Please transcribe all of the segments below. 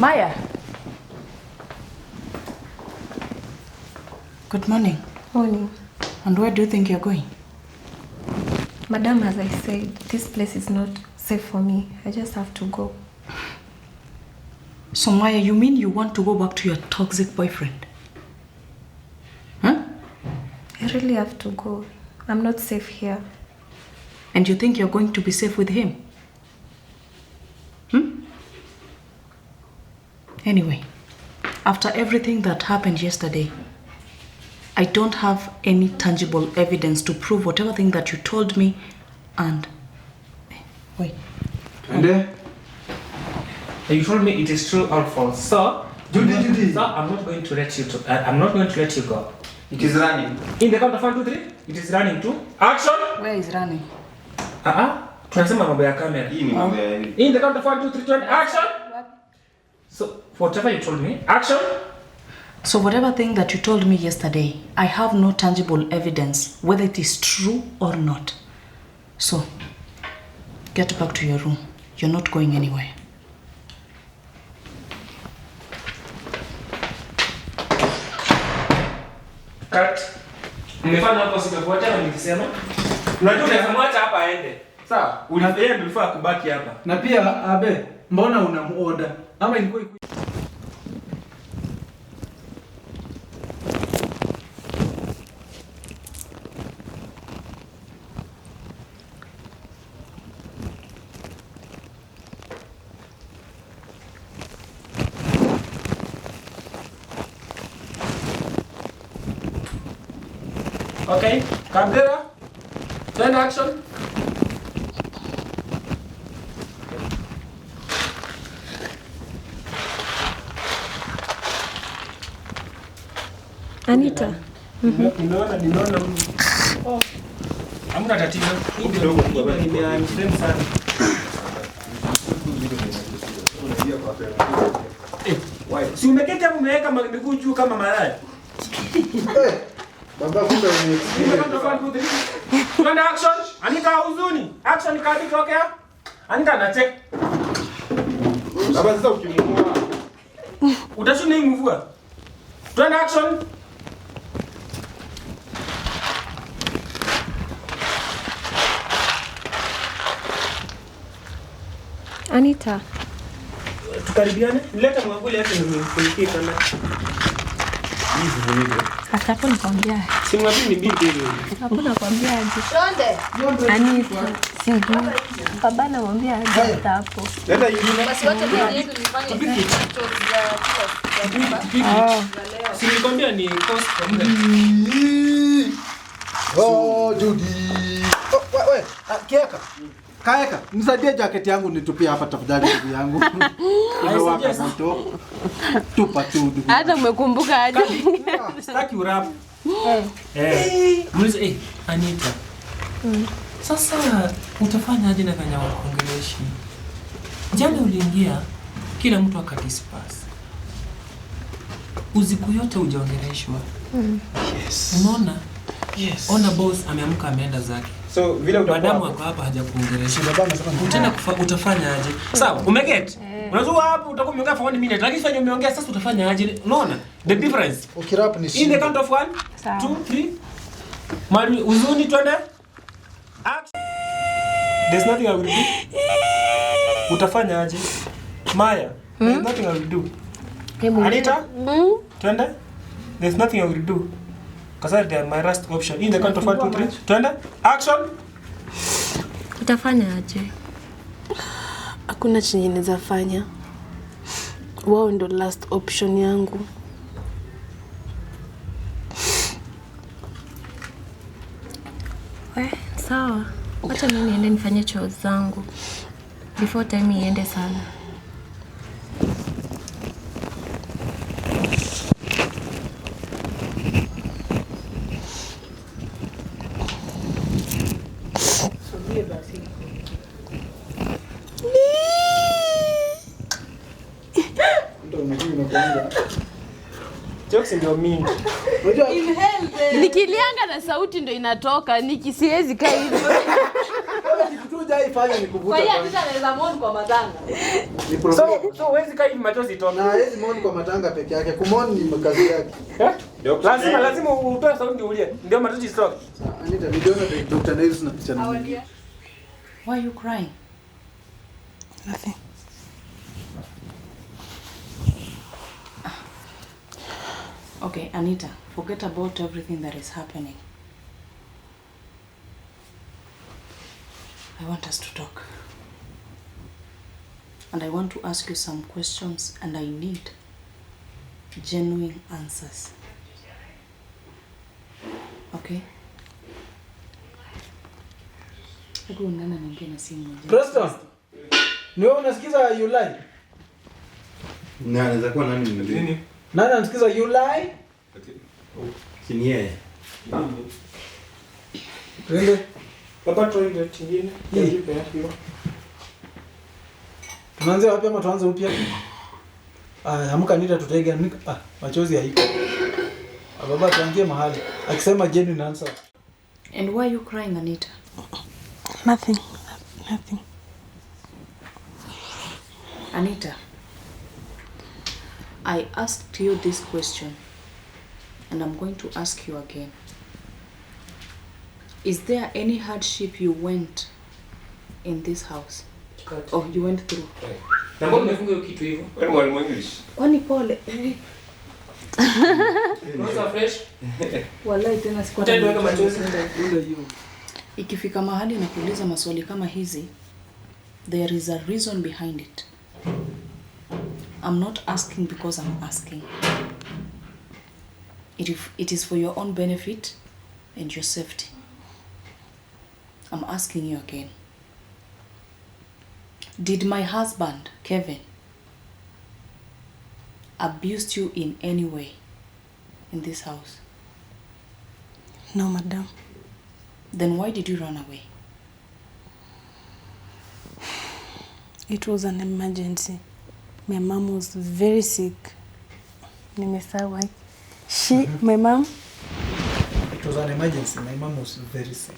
Maya. Good morning. Morning. And where do you think you're going? Madam, as I said, this place is not safe for me. I just have to go. So Maya, you mean you want to go back to your toxic boyfriend? Huh? I really have to go. I'm not safe here. And you think you're going to be safe with him? Anyway, after everything that happened yesterday, I don't have any tangible evidence to prove whatever thing that you told me. And wait. And then you told me it is true or false. So, Judy. So I'm not going to let you go. It is running. In the count of 1, 2, 3, it is running to action. Where is running? Tunasema mambo ya kamera. In the count of 1, 2, 3, 20, action. So, whatever you told me, action. So whatever thing that you told me yesterday, I have no tangible evidence whether it is true or not. So, get back to your room. You're not going anywhere. Cut. Mmefanya hapo sikafuata nikisema. Unajua unamwacha hapa aende. Sawa? Ulifanya before kubaki hapa. Na pia abe, mbona unamuoda? Ama ilikuwa Okay, camera. Turn action. Anita. Ninaona. Oh. Hamna tatizo. Hii kidogo nimeamframe sana. Si umeketi hapo umeweka miguu juu kama malaya. Baba kumbe ni Twende action. Anita huzuni. Action kadi tokea. Anita na check. Baba sasa ukimvua. Utashuna hii mvua. Twende action. Anita. Tukaribiane. Leta mwanguli yake nimefikia kana. Hivi hivyo. Hata hapo nakwambia. Si mwapi ni binti hiyo. Hapo nakwambia aje. Shonde. Anita. Sijui. Baba namwambia aje hapo. Leta yingine. Basi wote yetu nifanye Si nilikwambia ni cost kwa muda. Oh, Judy. Oh, wewe, kieka. Kaeka, nisaidie jacket yangu nitupie hapa tafadhali ndugu yangu. Unawaka moto. Tupa tu ndugu. Hata umekumbuka aje? Sitaki urap. Muulize Anita. Sasa utafanya aje na kanya wakuongeleshi? Jana uliingia kila mtu akadisperse. Usiku yote hujaongeleshwa. Yes. Unaona? Yes. Ona boss ameamka ameenda zake. So vile madamu wako hapa hajakuongelesha. Baba anasema tena utafanya aje? Sawa, umeget? Unajua hapo utakuwa umeongea for 1 minute, lakini fanya umeongea sasa utafanya aje? Unaona? The difference. Ukirap ni in the count of 1 2 3. Mali uzuni twende. There's nothing I will do. Utafanya aje? Maya, there's nothing I will do. Anita? Twende. There's nothing I will do. Because they are my last option. In the count of 1 2 3. Twende. Action. Utafanya aje? Hakuna chenye naweza fanya. Wao ndo last option yangu. Sawa. Acha mimi niende nifanye choo zangu. Before time iende sana. Jokes ndio mingi. Nikilianga na sauti ndo inatoka, nikisiwezi kaa hivyo. hujaifanya ni kuvuta. Kwa hiyo Anita anaweza muone kwa matanga. Ni problem. So huwezi kai machozi toka. Na hawezi muone kwa matanga peke yake. Kumwoni ni kazi yake. Lazima utoe sauti ndio ulie. Ndio machozi stop. Anita, video na Dr. Nails na picha na mimi. Why are you crying? Nothing. Okay, Anita, forget about everything that is happening. I want us to talk. And I want to ask you some questions, and I need genuine answers. Okay? Hebu nana niongee na simu moja. Preston. Ni wewe unasikiza you lie? Na anaweza kuwa nani mwingine? Nani anasikiza you lie? Sini yeye. Twende. Baba toilet nyingine. Tunaanza wapi ama tuanze upya? Amka Anita tutaiga machozi haiko. Baba tuangie mahali. Akisema genuine answer. And why are you crying, Anita? Nothing. Nothing. Anita, I asked you this question, and I'm going to ask you again. Is there any hardship you went in this house? Or you went through? Na mbona umefunga hiyo kitu hivyo? Wewe mwalimu English. Kwani pole. Kwanza fresh. Wallahi tena sikuwa Tendo weka machozi. Ikifika mahali na kuuliza maswali kama hizi, there is a reason behind it. I'm not asking because I'm asking. It is for your own benefit and your safety. I'm asking you again. Did my husband, Kevin, abuse you in any way in this house? No, madam. Then why did you run away? It was an emergency. My mom was very sick. Nimesahau. My mom? It was an emergency. My mom was very sick.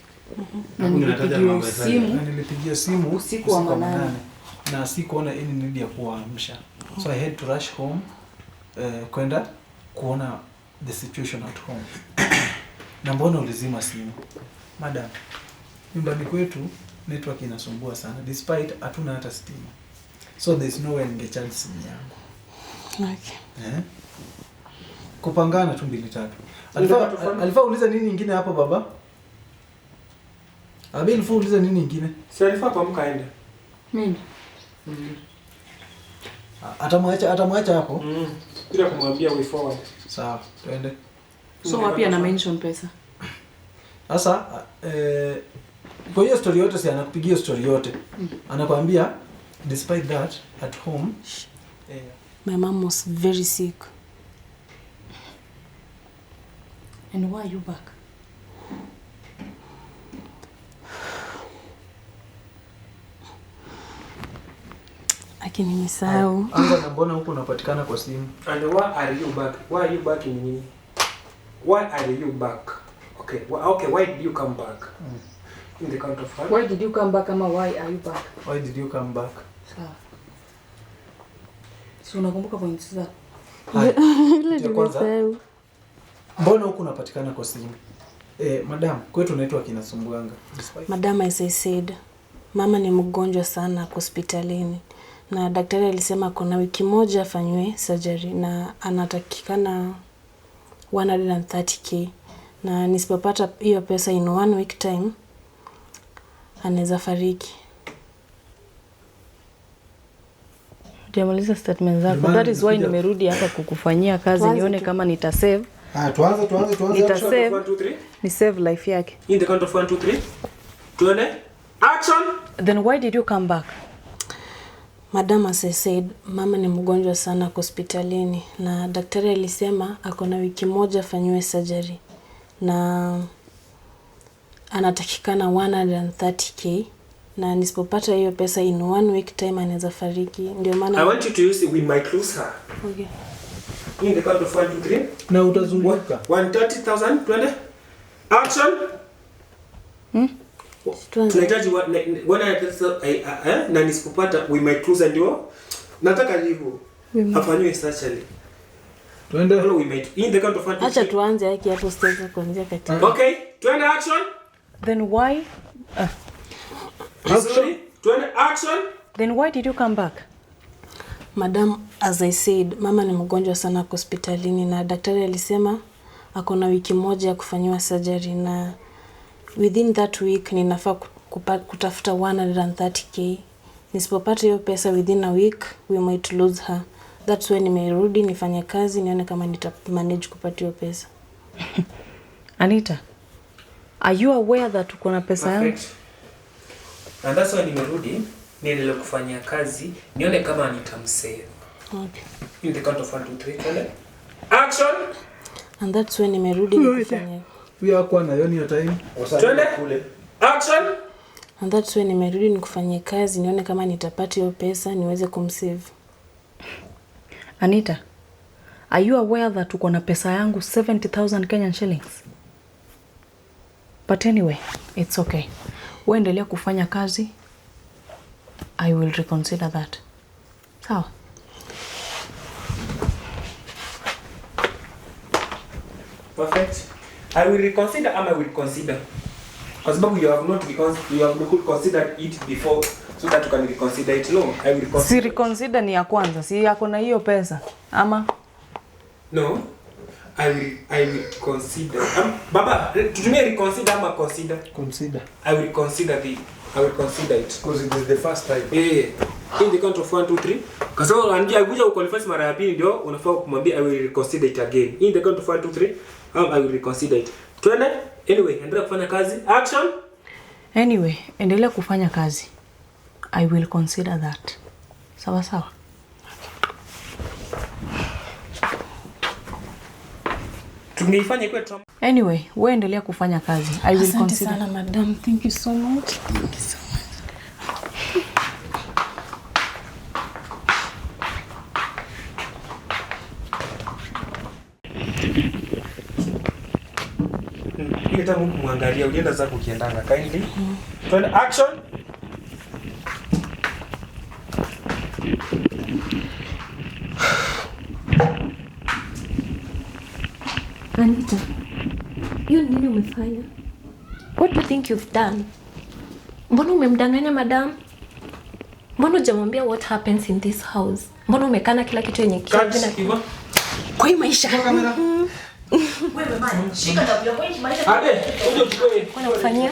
Na nilipigia simu usiku wa manane na sikuona any need ya kuamsha. So I had to rush home kwenda kuona the situation at home. Na mbona ulizima simu? Madam, nyumbani kwetu network inasumbua sana despite hatuna hata stima. So there's no way ningecharge simu yangu. Okay. Kupangana tu 2-3. Alifaa uliza nini nyingine hapo baba? Alifaa uliza nini nyingine? Si alifaa kuamka aende. mimi. Atamwacha hapo? Bila kumwambia way forward. Sawa, twende. So wapi ana mention pesa? Sasa kwa hiyo story yote si anakupigia story yote. Anakuambia despite that at home my mom was very sick. And why are you back? Lakini nimesahau. Anza na mbona huko unapatikana kwa simu? And why are you back? Why are you back in nini? Why are you back? Okay, why did you come back? In the count of 5. Why did you come back ama why are you back? Why did you come back? Sawa. Si unakumbuka points za? Ile kwanza. Mbona huko unapatikana kwa simu? Madam, kwetu network inasumbuanga. Madam, as I said, mama ni mgonjwa sana hospitalini. Na daktari alisema kuna wiki moja afanywe surgery na anatakikana 130k. Na nisipopata hiyo pesa in 1 week time anaweza fariki. Jamaliza statement zako. That is why nimerudi hapa kukufanyia kazi nione kama nitasave. Tuanze. Nitasave. 1 2 3. Ni save life yake. In the count of 1 2 3. Tuone. Action. Then why did you come back? Madam, as I said, mama ni mgonjwa sana hospitalini na daktari alisema ako na wiki moja afanywe surgery na anatakikana 130k na nisipopata hiyo pesa in 1 week time anaweza fariki. Ndio maana I want you to use we might lose her. Okay. In the count of 1 2 3. Na utazunguka. 130,000 twende. Action. Tunahitaji na nisipopata we might lose ndio. Nataka hivyo. Afanywe surgery. Tuende. We might in the count of 1. Acha tuanze haki hapo stage kuanzia kati. Okay, tuende action. Then why? Sorry. Tuende action. Then why did you come back? Madam, as I said, mama ni mgonjwa sana hospitalini na daktari alisema ako na wiki moja ya kufanyiwa surgery na within that week ninafaa kutafuta 130k. Nisipopata hiyo pesa within a week, we might lose her. That's why nimerudi nifanye kazi nione kama nitamanage kupata hiyo pesa. Anita, are you aware that uko na pesa yangu? And that's why nimerudi niendelee kufanya kazi nione kama nitamsave. Okay. In the count of 1 2 3 action. And that's why nimerudi nikifanya. Pia kwa na hiyo time. Twende kule. Action. And that's why nimerudi nikufanyia kazi nione kama nitapata hiyo pesa niweze kumsave. Anita, are you aware that uko na pesa yangu 70,000 Kenyan shillings? But anyway, it's okay. Uendelea kufanya kazi. I will reconsider that. Sawa? Perfect. I will reconsider I will consider. Because you have not considered it before so that you can reconsider it. No, I will reconsider. Si reconsider ni ya kwanza. Si yako na hiyo pesa. Ama? No. I will consider. Baba, tutumie reconsider ama consider? Consider. I will consider it. Because it is the first time. In the count of 1 2 3. Kwa sababu anakuja uconfess mara ya pili ndio unafaa kumwambia I will reconsider it again. In the count of 1 2 3, I will reconsider it. Twende. Anyway, endelea kufanya kazi. Action. Anyway, endelea kufanya kazi. I will consider that. Sawa sawa. Tungeifanya kwa trauma. Anyway, wewe endelea kufanya kazi. I will consider. Asante sana madam. Thank you so much. Thank you so much. Ile Mungu muangalia ulienda zako ukiendanga kindly. Twende action. Anita, hiyo nini umefanya? What do you think you've done? Mbona umemdanganya madam? Mbona hujamwambia what happens in this house? Mbona umekana kila kitu yenye Kelvin? Kwa hii maisha. Wewe mama, shika tabia kwa hii maisha. Uje uchukue. Unafanyia?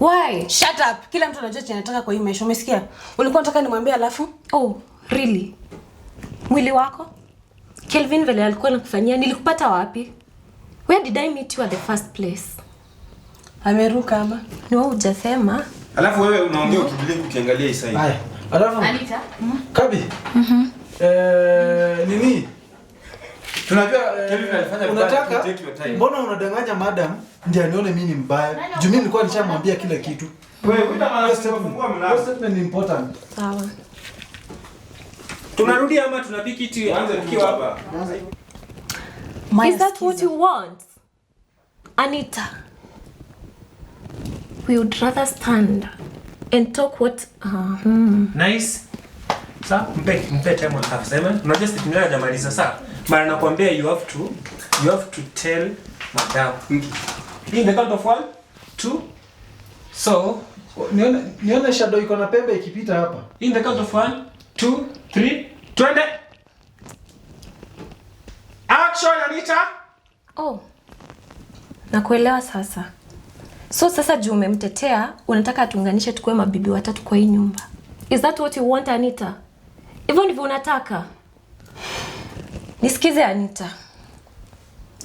Why? Shut up. Kila mtu anajua chenye anataka kwa hii maisha. Umesikia? Ulikuwa unataka nimwambie alafu? Oh, really? Mwili wako? Kelvin vile alikuwa anakufanyia nilikupata wapi? Where did I meet you at the first place? Ameruka ama? Ni wewe hujasema. Alafu wewe unaongea ukibelieve ukiangalia hii side. Haya. Alafu Anita? Kabi. Nini? Tunajua unataka mbona unadanganya madam ndiye anione mimi ni mbaya. Juu mimi nilikuwa nishamwambia kila kitu. Wewe unataka kufungua mlango. Statement ni important. Sawa. Tunarudi ama tunapiki tu Ukiwa hapa. Is that what you want? Anita, we would rather stand and talk what... Nice. Sasa mpe time on half sema. Unajua sisi tunaenda jamaliza sasa. Mara nakwambia you have to tell madam. In the count of 1 2. So, Nione shadow iko na pembe ikipita hapa. in the count of 1 2 3 twende. Action Anita. Oh, nakuelewa sasa. So sasa juu umemtetea, unataka tuunganishe tukue mabibi watatu kwa hii nyumba. Is that what you want, Anita? Hivyo ndivyo unataka? Nisikize Anita.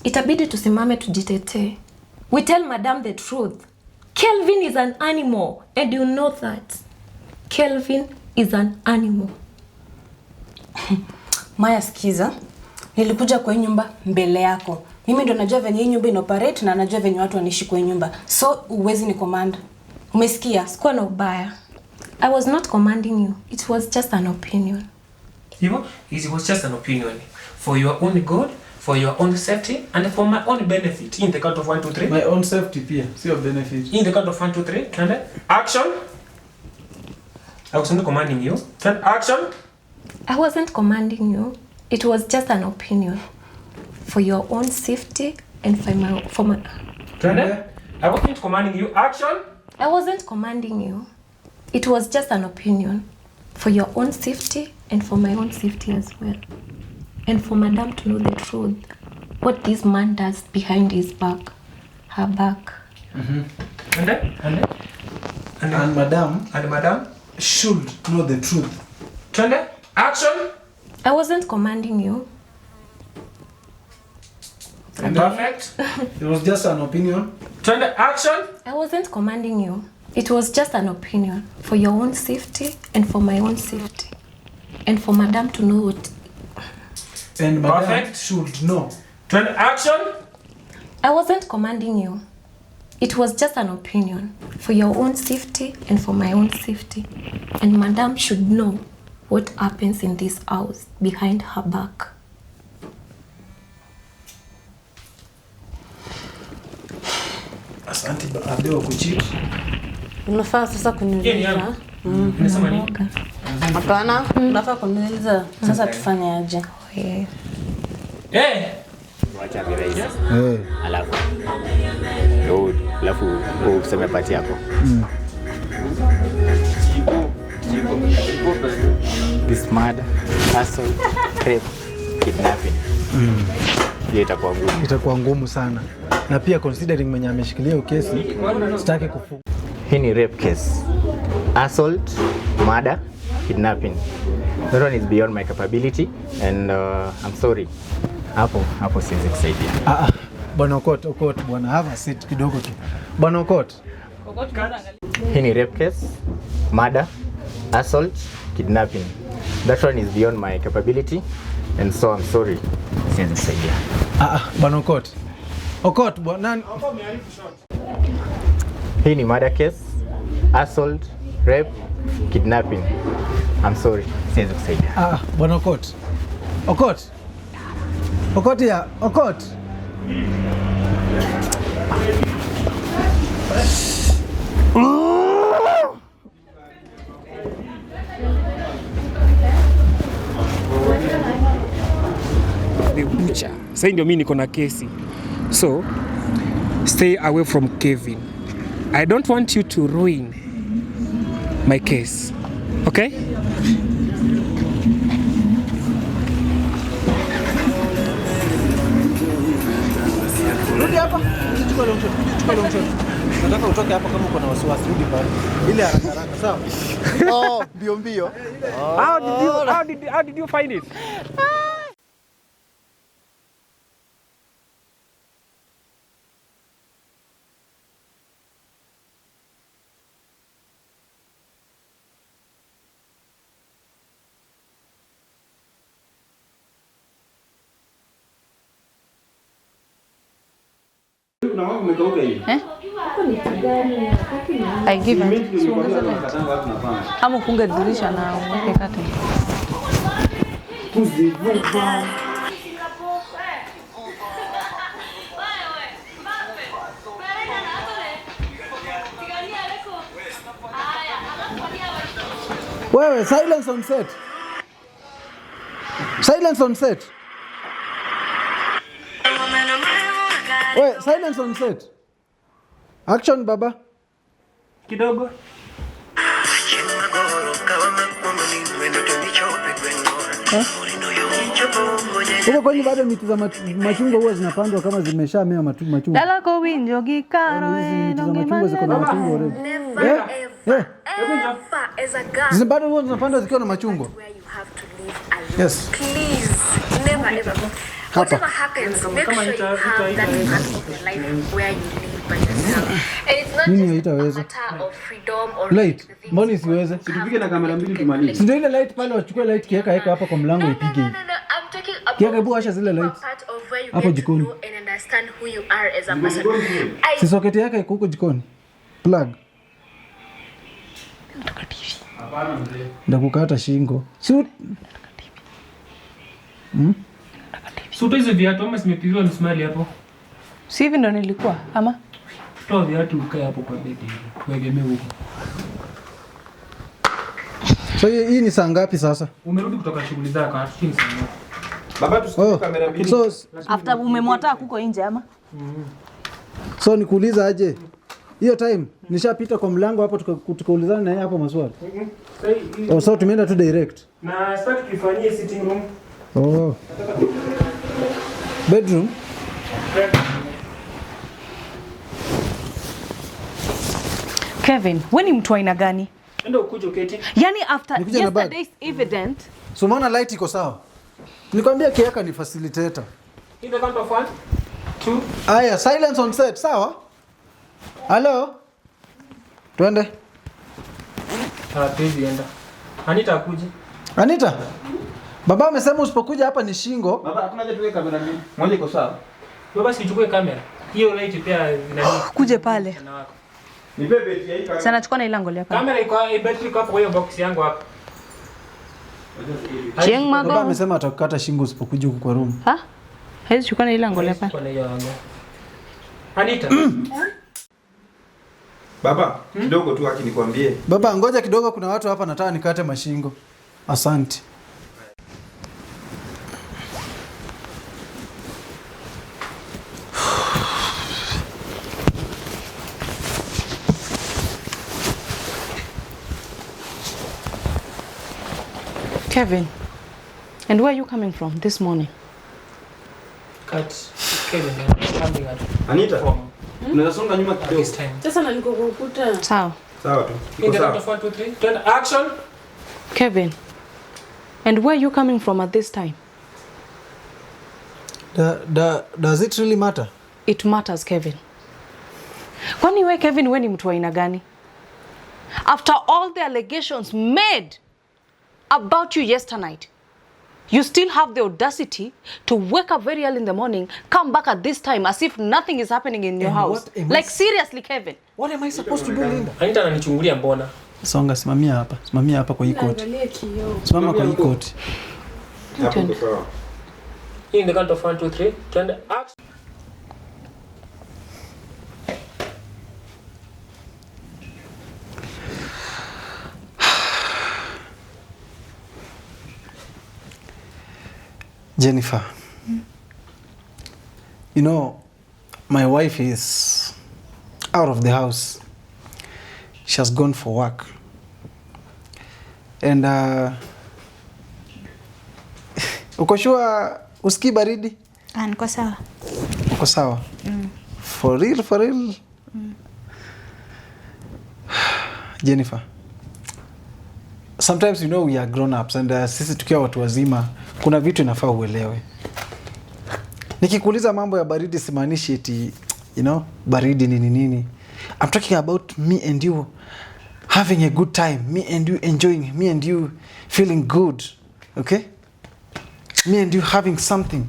Itabidi tusimame tujitetee. We tell madam the truth. Kelvin is an animal and you know that. Kelvin is an animal. Maya, sikiza. Nilikuja kwa hii nyumba mbele yako. Mimi ndo najua venye hii nyumba inoperate na najua venye watu wanaishi kwa hii nyumba. So uwezi ni command. Umesikia? Sikuwa na ubaya. I was not commanding you. It was just an opinion. Hivyo, it was just an opinion for your own good, for your own safety and for my own benefit. In the count of 1, 2, 3. My own safety pia, sio benefit. In the count of 1, 2, 3. And action. I wasn't commanding you. Turn action. I wasn't commanding you. It was just an opinion for your own safety and for my Turn. I wasn't commanding you. Action. I wasn't commanding you. It was just an opinion for your own safety and for my own safety as well. And for Madam to know the truth. What this man does behind his back. Her back. And Madam should know the truth. Turn. Action. I wasn't commanding you. Perfect. It was just an opinion. Turn. Action. I wasn't commanding you. It was just an opinion for your own safety and for my own safety. And for Madam to know what... And Madam should know. Turn. Action. I wasn't commanding you. It was just an opinion for your own safety and for my own safety. And Madam should know what happens in this house behind her back. Asante Abdeo kuchiki. Unafaa sasa kuniuliza. Unasema nini? Hapana, unafaa kuniuliza sasa tufanye aje? Wacha virahisi. Alafu useme pati yako. This murder, assault, rape, kidnapping. Itakuwa ngumu sana. Na pia considering mwenye ameshikilia kesi, sitaki kufunga. Hii ni rape case. Assault, murder, kidnapping. That one is beyond my capability and I'm sorry. Hapo siwezi kusaidia. Bwana Okot, bwana have a seat kidogo tu. Bwana Okot. Hii ni rape case, murder, assault, kidnapping. That one is beyond my capability and so I'm sorry. Siwezi kusaidia. Bwana Okot. Okot bwana. Hii ni murder case, assault, rape, kidnapping. I'm sorry. Siwezi kusaidia. Bwana Okot. Okot. The butcher. Sasa ndio mimi niko na kesi. So stay away from Kevin. I don't want you to ruin my case. Okay? Rudi hapa. Chukua long shot. Nataka utoke hapa kama uko na wasiwasi, rudi pale. Ile haraka sawa? Mbio. How did you find it? I give it. Ama ufunge dirisha na uweke kati. Wewe, silence on set. Wait, silence on set. Action baba. Kidogo. Huko kwani bado miti za machungwa huwa zinapandwa kama zimeshamea machungwa. Dala ko winjo gikaro ndonge machungwa. Bado huwa zinapandwa zikiwa na machungwa. Yes. Please, never ever. Whatever happens, make sure you have that part of your life where you live by yourself. And it's not just a matter of freedom or light. Mbona siweze? Tupige na kamera mbili tumalize. Si ndio ile light pale wachukue light kiweka hapa kwa mlango ipige hivi. No. I'm talking about Kiweka hebu washa zile light. part of where you Hapo get to jikoni. know and understand who you are as a person. Si socket yake iko huko jikoni. Plug. Ndakukata shingo. Si Suto hizo viatu ama simepigwa msumari hapo. Si hivi ndo nilikuwa ama? Toa viatu ukae hapo kwa bedi. Tuegemee huko. So hii ni saa ngapi sasa? Umerudi kutoka shughuli zako, hatutini sana. Baba tusikie kamera mbili. So After umemwata kuko nje ama? So nikuuliza aje? Hiyo time nishapita kwa mlango hapo tukaulizana na yeye hapo maswali. So tumeenda tu direct. Na sasa tukifanyie sitting room. Oh. Bedroom. Kevin, wewe ni mtu aina gani? Ndio ukuje uketi. Yani after Nikuja na bag. yesterday's evident. So maana light iko sawa. Nikwambia kiaka ni facilitator. In the count of 1 2. Aya, silence on set, sawa? Hello? Twende. Hatuwezi enda. Anita akuje. Anita. Baba amesema usipokuja hapa ni shingo. Baba hakuna haja tuweke kamera mbili. Moja iko sawa. Baba sichukue kamera. Hiyo light pia inani. Kuje pale. Nipe beti ya hii kamera. Sana chukua na ile angle hapa. Kamera iko battery iko hapo kwa hiyo box yangu hapa. Cheng Baba mago. amesema atakukata shingo usipokuja huku kwa room. Ha? Haizi chukua na ile angle hapa. Kwa hiyo angle. Anita. Baba, kidogo tu haki nikwambie. Baba ngoja kidogo, kuna watu hapa nataka nikate mashingo. Asante. Kevin, and where are you coming from this morning? Cut. Kevin, coming at. Anita. Unaweza songa nyuma kidogo. This time. Sasa na niko kwa ukuta. Sawa. Sawa tu. In the count of 1 2 3. Turn action. Kevin, and where are you coming from at this time? Does it really matter? It matters, Kevin. Kwani we Kevin, we ni mtu wa aina gani? After all the allegations made about you yesterday night, you still have the audacity to wake up very early in the morning, come back at this time as if nothing is happening in your And house. what am I Like seriously, Kevin. What am I supposed to do, Linda? Anita ananichungulia mbona? Songa, simamia hapa. Simamia hapa kwa hii koti. Angalia kioo. Simama kwa hii koti. Hapo iko sawa. In the count of 1 2 3. Turn action. Jennifer, you know, my wife is out of the house. She has gone for work. And uko sure usikii baridi? Niko sawa. Uko sawa? For real, for real? Jennifer, sometimes you know we are grown ups and sisi tukiwa watu wazima kuna vitu inafaa uelewe. Nikikuuliza mambo ya baridi simaanishi eti you know baridi nini nini. I'm talking about me and you having a good time, me and you enjoying, me and you feeling good, okay? Me and you having something.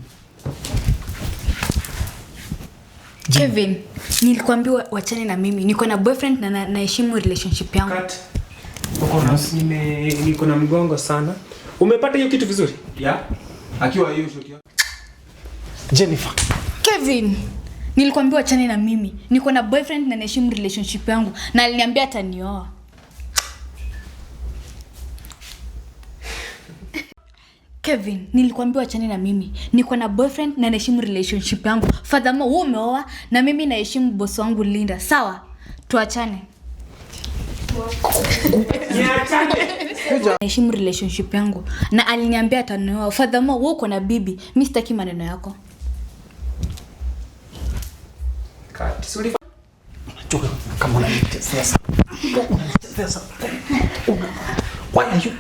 Kevin, nilikwambia wachane na mimi. Niko na boyfriend na naheshimu relationship yangu. Cut. Niko na mgongo sana. Umepata hiyo kitu vizuri? Yeah. Akiwa hiyo shoti yako. Jennifer. Kevin, nilikwambia wachane na mimi. Niko na boyfriend na naheshimu relationship yangu na aliniambia atanioa. Kevin, nilikwambia wachane na mimi. Niko na boyfriend na naheshimu relationship yangu. Fadhama wewe umeoa na mimi naheshimu boss wangu Linda. Sawa? Tuachane. Naheshimu relationship yangu na aliniambia atanioa. Fadhama wewe uko na bibi. Mimi sitaki maneno yako. Cut. Suli. Unachoka kama unanichezea sana. Unanichezea sana. Why are you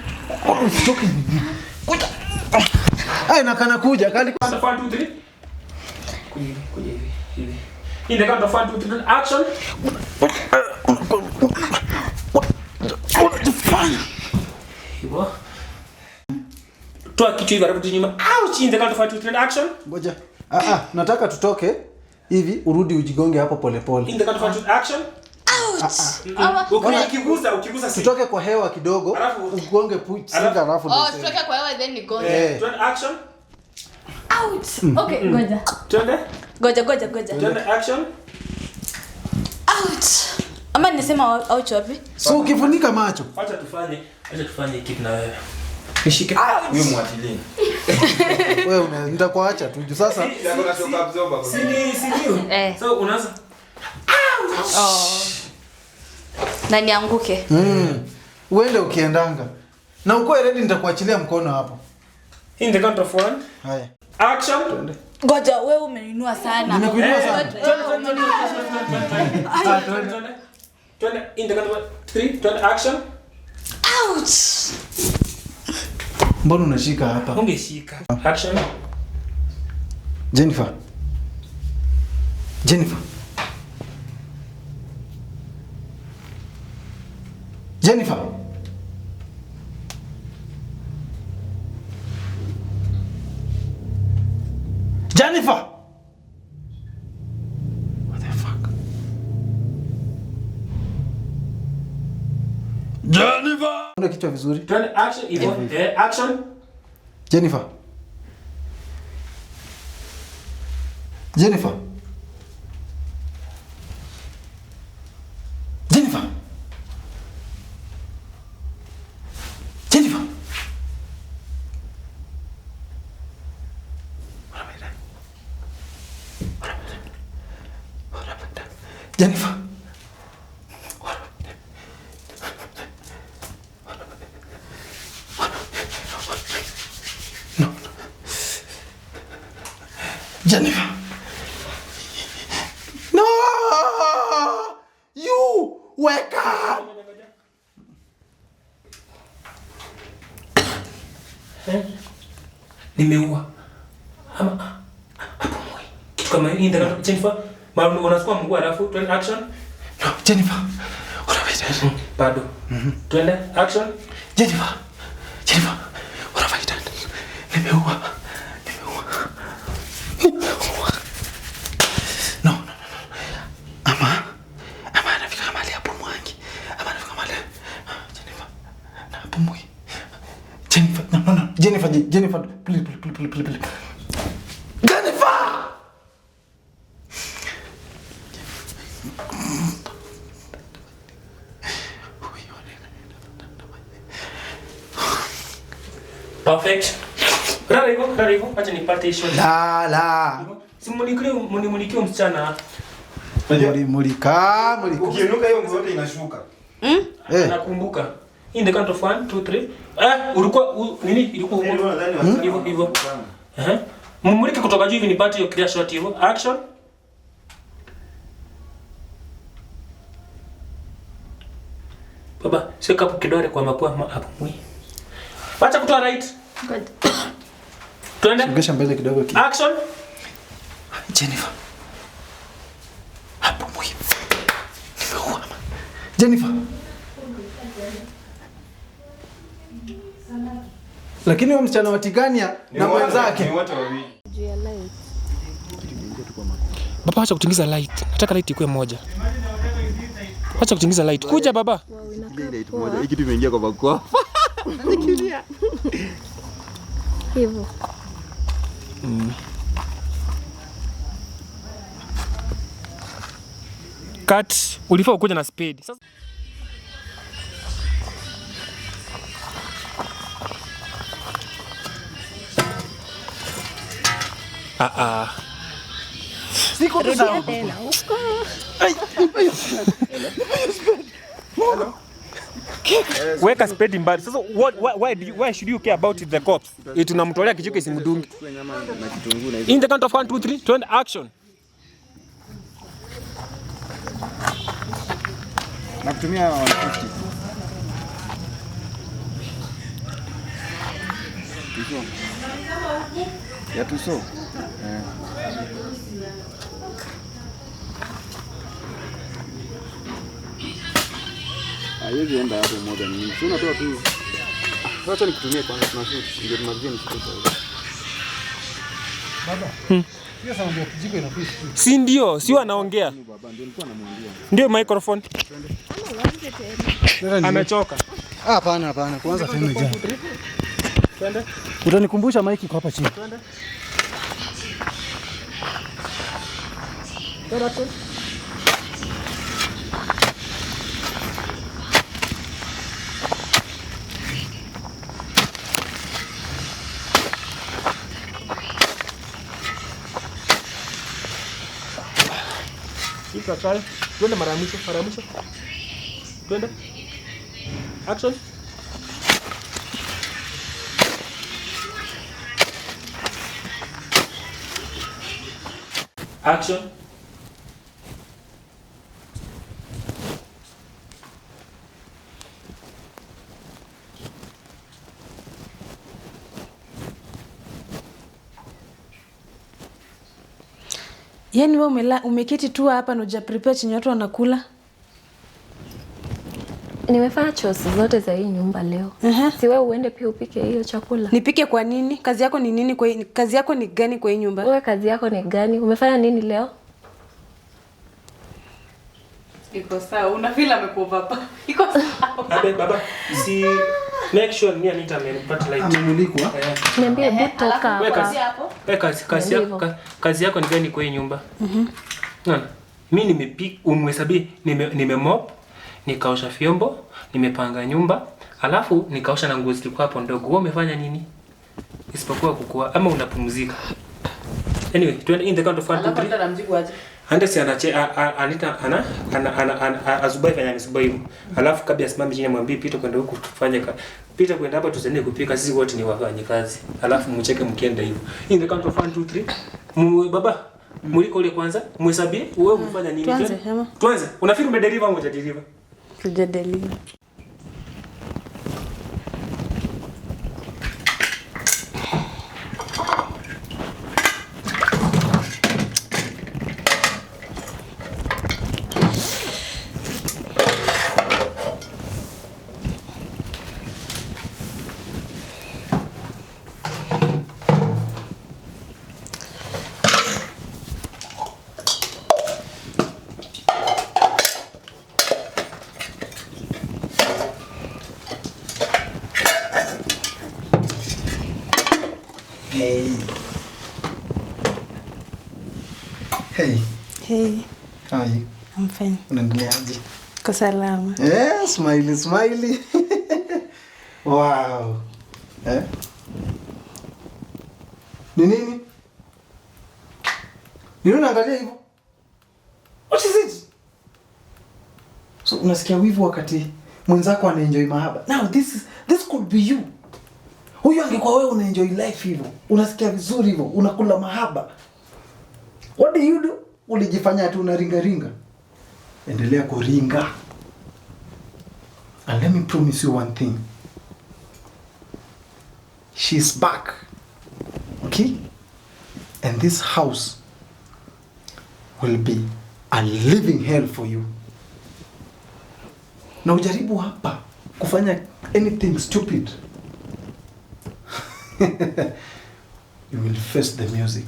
always joking with me? Kuja. Ai nakana kuja kali. 1 2 3. Kuja hivi. In the count of 1 2 3. Action. Hivyo. Toa kichwa hivi alafu nyuma. Ouch, in the count of 1 2 3. Action. Ngoja. Nataka tutoke hivi urudi ujigonge hapo polepole. In the count of 1 2 action. Ukigusa si. Tutoke kwa hewa kidogo, ugonge singa alafu tutoke kwa hewa then nigonge. Turn action. Out. Okay, ngoja. Twende. Ngoja. Twende action. Out. Ama nisema out wapi? So ukifunika macho. Acha tufanye kitu na wewe. Nishike. Huyo mwachilie. Wewe nitakuacha tu. Sasa Ndio shock absorber. Si ndio? So unaanza. Na nianguke. Uende ukiendanga. Na uko ready nitakuachilia mkono hapo. In the count of 1. Haya. Action. Ngoja, wewe umeinua sana. Nimekuinua sana. Twende in the count of 3. Twende action. Out. Mbona unashika hapa? Ungeshika. Action. Jennifer. What the fuck? Jennifer. Ndio kichwa vizuri. Twende action. Action. Jennifer. Jennifer. No. Jennifer. No! You wake up. Nimeua. Ama kitu kama hii ndio Jennifer. Mara unachukua mguu alafu twende action. No, Jennifer. Unafanya bado. Twende action. Jennifer. Unafanya nimeua. No. Ama anafika mahali hapo mwangi. Jennifer. Na hapo mwangi. Jennifer. No. Jennifer, please. Jennifer! Perfect. Rara hivyo. Acha nipate hiyo. La. Simulikie msichana. Mulika. Ukienuka hiyo ngote inashuka. Nakumbuka. In the count of 1 2 3. Ulikuwa nini? Ilikuwa hivyo. Mumulike kutoka juu hivi nipate hiyo clear shot hivyo. Action. Baba, shika hapo kidole kwa mapua hapo mwi. Acha kutoa right. Good. Twende. Songesha mbele kidogo. Action. Jennifer. Hapo mwi. Nimeua. Jennifer. Lakini huyo msichana wa Tigania na mwenzake. Baba, acha kutingiza light. Nataka light ikuwe moja. Acha kutingiza light. Kuja baba. Ile light moja. Hiki kitu imeingia kwa bakwa. Nikilia. Hivyo. Cut. Ulifaa ukuja na speed. Sasa Siko tena. weka speed mbali. Sasa why should you care about the cops? Tunamtolea kichiko isimdungi. In the count of 1 2 3 turn action. Nakutumia 150. Ya tuso. Haiwezi enda hapo moja ni. Si unatoa tu. Acha nikutumie kwanza tunashoot. Ndio tumalizie nishoot. Baba. Hiyo saundi ya kijiko inafish. Si ndio? Si anaongea. Baba ndio nilikuwa namwambia. Ndio microphone. Amechoka. Hapana. Kwanza tena jana. Twende. Utanikumbusha mic iko hapa chini. Marathon. Ika kai. Twende mara mwisho. Twende. Action. Action. Yaani wewe umeketi tu hapa na uja prepare chenye watu wanakula? Nimefanya chores zote za hii nyumba leo. Si wewe uende pia upike hiyo chakula. Nipike kwa nini? Kazi yako ni nini kwa hii? Kazi yako ni gani kwa hii nyumba? Wewe kazi yako ni gani? Umefanya nini leo? Iko sawa. Una feel amekuoverpa. Iko sawa. Baba, si make sure ni Anita amepata light. Amemulikwa. Niambie butoka hapa. Kazi yako ni gani kwa hii nyumba? Mimi nimepika, umhesabie, nimemop, nikaosha vyombo, nimepanga nyumba, alafu nikaosha na nguo zilikuwa hapo ndogo. Wewe umefanya nini? Isipokuwa kukua ama unapumzika. Anyway, twende in the count of 1 2 3. Alafu anamjibu aje? Handa si Anita azubai fanya misubai hivyo. Alafu kabla asimame chini amwambie Peter kwenda huku tufanye kazi. Peter kwenda hapa tusaidie kupika, sisi wote ni wafanyakazi. Alafu mcheke mkienda hivyo. In the count of 1 2 3. Baba, muliko ule kwanza, muhesabie wewe umefanya nini? Tuanze. Unafikiri umedeliver au hujadeliver? Hujadeliver. Hey. How are you? I'm fine. Unaendeleaje? Kwa salama. Smiley. Wow. Ni nini? Nini unaangalia hivyo? What is it? So unasikia wivu wakati mwenzako anaenjoy mahaba. Now this could be you. Huyu angekuwa wewe unaenjoy life hivyo. Unasikia vizuri hivyo, unakula mahaba. What do you do? Ulijifanya tu unaringa. Endelea kuringa. And let me promise you one thing. She's back. Okay? And this house will be a living hell for you. Na ujaribu hapa kufanya anything stupid. You will face the music.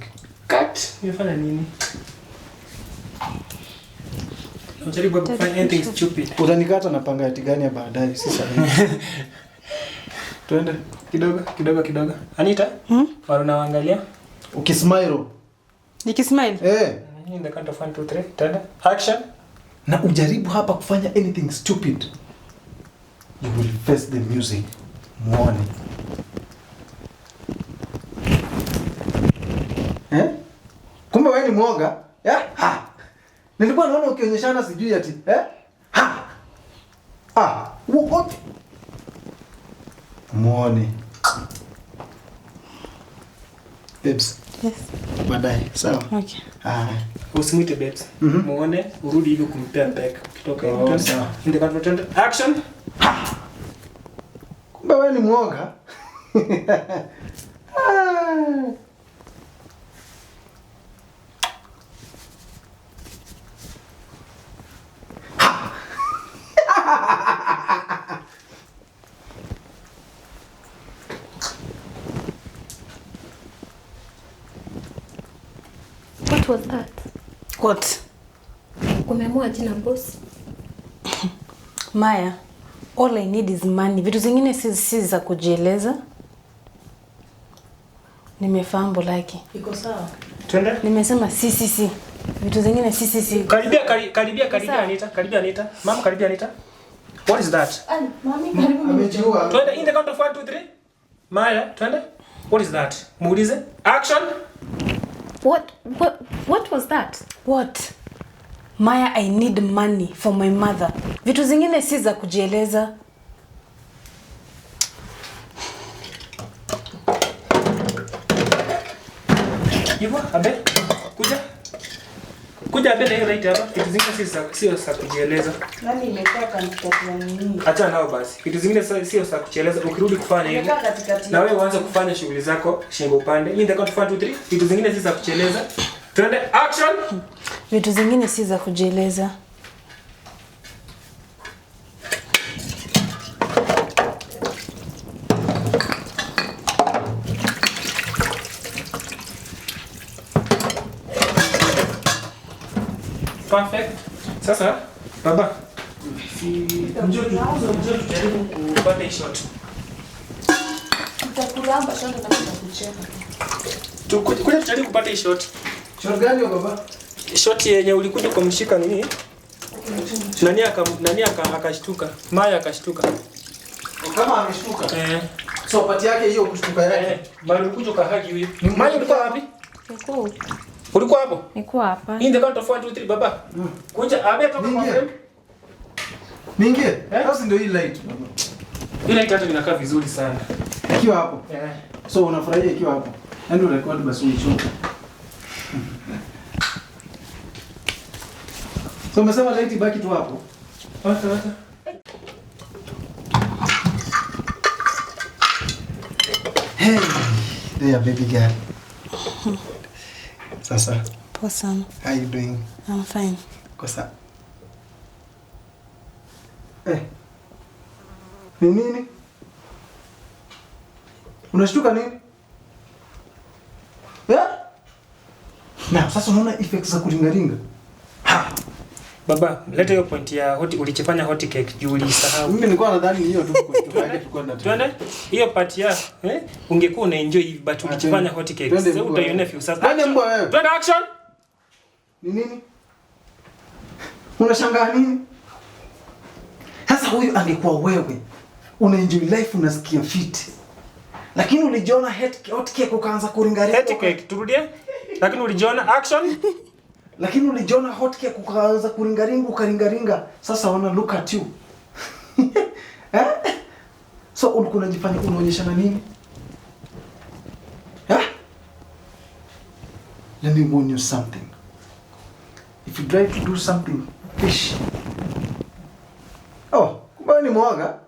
Cut. Umefanya nini? Unajaribu kufanya anything stupid. Utanikata na pangati gani ya baadaye sasa hivi. Twende kidogo. Anita? Wanaangalia? Ukismile. Nikismile? In the count of 1 2 3. Tanda. Action. Na ujaribu hapa kufanya anything stupid. You will face the music. Muone. Kumbe wewe ni mwoga? Nilikuwa naona ukionyeshana sijui ati. Wote. Muone. Babes. Yes. Baadaye, sawa? Okay. Usimwite babes. Muone, urudi hivi kumpea back. Kutoka hivi. Sawa. In the count of 10. Action. Kumbe wewe ni mwoga? What was that? What? Umeamua jina boss. Maya, all I need is money. Vitu zingine si za kujieleza. Nimefahamu laki. Iko sawa? Twende. Nimesema si. Vitu zingine si. Karibia Anita. Mama karibia Anita. What is that? Mami karibu Amejua. Twende in the count of 1 2 3. Maya, twende. What is that? Muulize. Action. What was that? What? Maya, I need money for my mother. Vitu zingine si za kujieleza. Hivyo, abe. Kuja abe na right hapa. Vitu zingine sio za kujieleza. Nani imekaa katikati ya nini? Acha nao basi. Vitu zingine sio za kujieleza. Ukirudi kufanya hivi. Na wewe uanze kufanya shughuli zako shingo upande. In the count of 1 2 3. Vitu zingine si za kujieleza. Twende action. Vitu zingine si za kujieleza. Perfect. Sasa baba. Njoo tujaribu kupata hii shot. Utakulamba shot na kucheka. Kuja tujaribu kupata hii shot. Shot gani baba? Shot yenye ulikuja kumshika nini? Nani akashtuka? Maya akashtuka. Kama ameshtuka. So pati yake hiyo kushtuka yake. Maya ulikuja kahagi huyu. Maya ulikuwa wapi? Ulikuwa hapo? Nilikuwa hapa. In the count of 1 2 3 baba. Kuja abe toka kwa frame. Ningie. Sasa ndio hii light. Hii light hata inakaa vizuri sana. Ikiwa hapo. So unafurahia ikiwa hapo. Ndio record basi unichoka. So umesema light ibaki tu hapo. Wacha. Hey, there baby girl. Sasa. Poa sana. How you doing? I'm fine. Kosa. Ni nini? Unashtuka nini? Na sasa unaona effects za kuringaringa. Baba, leta hiyo point ya ulichofanya hot cake juu ulisahau. Mimi nilikuwa nadhani hiyo tu kushtuka tulikuwa na. Twende. Hiyo part ya ungekuwa una enjoy hivi but ulichofanya hot cake. Sasa utaiona few sasa. Twende mbwa wewe. Twende action. Ni nini? Unashangaa nini? Sasa huyu angekuwa wewe. Una enjoy life unasikia fit. Lakini ulijiona hot cake ukaanza kuringaringa. Hot cake turudie. Lakini ulijiona action. Lakini ulijiona hot cake ukaanza kuringaringa. Sasa wana look at you. So ulikuwa unajifanya unaonyeshana nini? Let me warn you something. If you try to do something fish. Kumbe ni mwaga.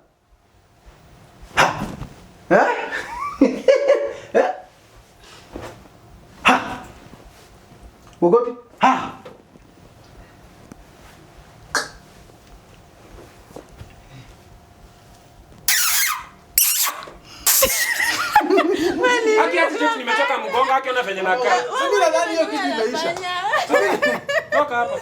Wogopi? Haki hapo tu nimetoka mgongo haki una venye nakaa. Mimi nadhani hiyo kitu imeisha. Toka hapa.